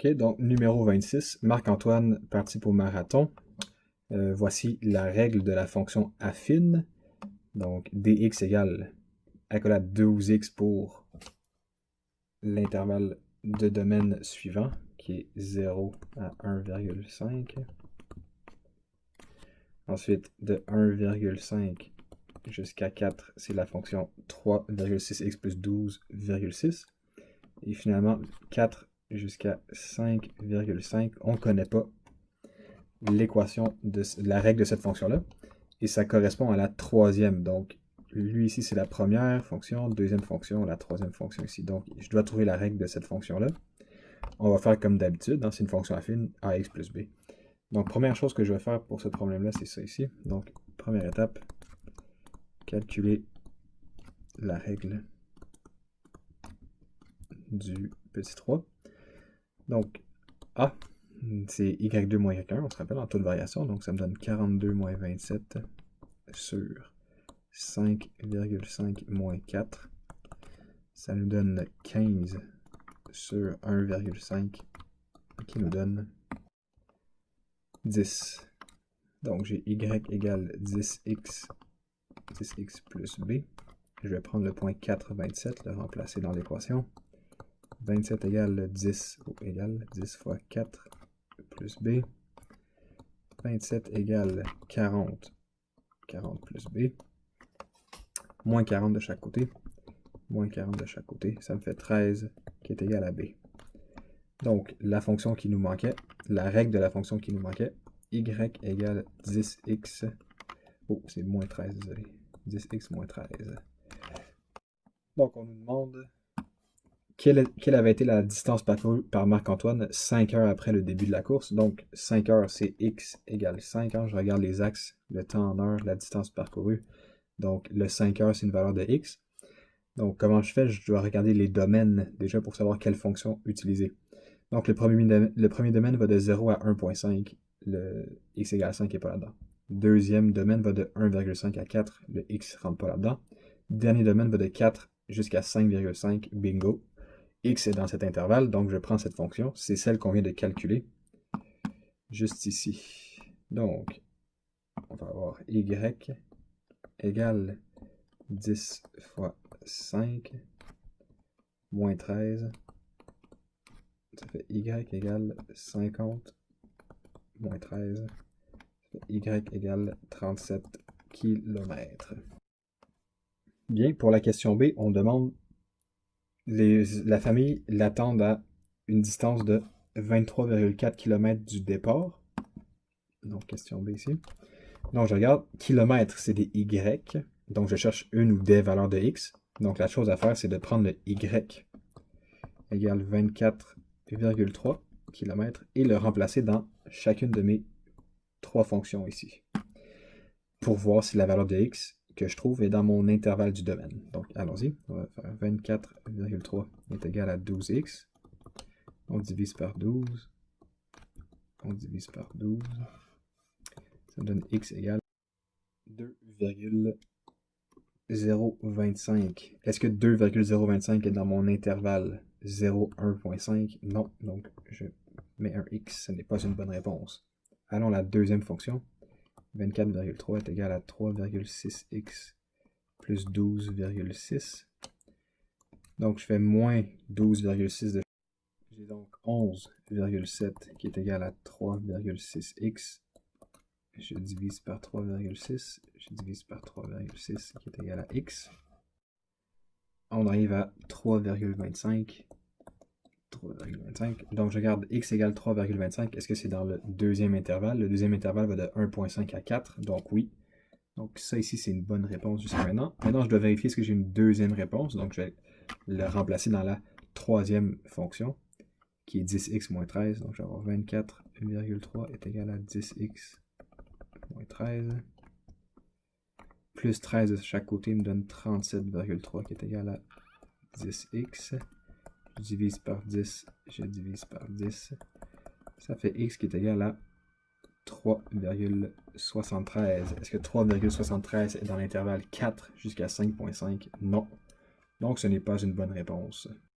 OK, donc numéro 26, Marc-Antoine participe au marathon. Voici la règle de la fonction affine. Donc dx égale accolade 12x pour l'intervalle de domaine suivant, qui est 0 à 1,5. Ensuite, de 1,5 jusqu'à 4, c'est la fonction 3,6x plus 12,6. Et finalement, 4 jusqu'à 5,5, on ne connaît pas l'équation de la règle de cette fonction-là. Et ça correspond à la troisième. Donc, lui ici, c'est la première fonction, deuxième fonction, la troisième fonction ici. Donc, je dois trouver la règle de cette fonction-là. On va faire comme d'habitude, hein, c'est une fonction affine, ax plus b. Donc, première chose que je vais faire pour ce problème-là, c'est ça ici. Donc, première étape, calculer la règle du petit 3. Donc, A, c'est y2 moins y1, on se rappelle, en taux de variation. Donc, ça me donne 42 moins 27 sur 5,5 moins 4. Ça nous donne 15 sur 1,5 qui nous donne 10. Donc, j'ai y égale 10x plus b. Je vais prendre le point 4, 27, le remplacer dans l'équation. 27 égale 10, égale 10 fois 4 plus b. 27 égale 40, 40 plus b. Moins 40 de chaque côté. Moins 40 de chaque côté. Ça me fait 13 qui est égal à b. Donc, la fonction qui nous manquait, la règle de la fonction qui nous manquait, y égale 10x. Oh, c'est moins 13, désolé. 10x moins 13. Donc, on nous demande quelle avait été la distance parcourue par Marc-Antoine 5 heures après le début de la course. Donc, 5 heures, c'est x égale 5 heures. Je regarde les axes, le temps en heures, la distance parcourue. Donc, le 5 heures, c'est une valeur de x. Donc, comment je fais? Je dois regarder les domaines déjà pour savoir quelle fonction utiliser. Donc, le premier domaine va de 0 à 1,5. Le x égale 5 n'est pas là-dedans. Deuxième domaine va de 1,5 à 4. Le x ne rentre pas là-dedans. Dernier domaine va de 4 jusqu'à 5,5. Bingo. X est dans cet intervalle, donc je prends cette fonction. C'est celle qu'on vient de calculer. Juste ici. Donc, on va avoir y égale 10 fois 5 moins 13. Ça fait y égale 50 moins 13. Ça fait y égale 37 km. Bien, pour la question B, on demande la famille l'attend à une distance de 23,4 km du départ. Donc, question B ici. Donc, je regarde, kilomètres, c'est des Y. Donc, je cherche une ou des valeurs de X. Donc, la chose à faire, c'est de prendre le Y égale 24,3 km et le remplacer dans chacune de mes trois fonctions ici. Pour voir si la valeur de X que je trouve est dans mon intervalle du domaine. Donc, allons-y. On va faire 24,3 est égal à 12x. On divise par 12. On divise par 12. Ça donne x égale 2,025. Est-ce que 2,025 est dans mon intervalle 0,1.5? Non. Donc, je mets un x. Ce n'est pas une bonne réponse. Allons à la deuxième fonction. 24,3 est égal à 3,6x plus 12,6. Donc, je fais moins 12,6 de... J'ai donc 11,7 qui est égal à 3,6x. Je divise par 3,6. Je divise par 3,6 qui est égal à x. On arrive à 3,25. 3,25. Donc, je regarde x égale 3,25. Est-ce que c'est dans le deuxième intervalle? Le deuxième intervalle va de 1,5 à 4. Donc, oui. Donc, ça ici, c'est une bonne réponse jusqu'à maintenant. Maintenant, je dois vérifier est-ce que j'ai une deuxième réponse. Donc, je vais le remplacer dans la troisième fonction, qui est 10x moins 13. Donc, je vais avoir 24,3 est égal à 10x moins 13. Plus 13 de chaque côté me donne 37,3 qui est égal à 10x. Je divise par 10, je divise par 10. Ça fait x qui est égal à 3,73. Est-ce que 3,73 est dans l'intervalle 4 jusqu'à 5,5? Non. Donc ce n'est pas une bonne réponse.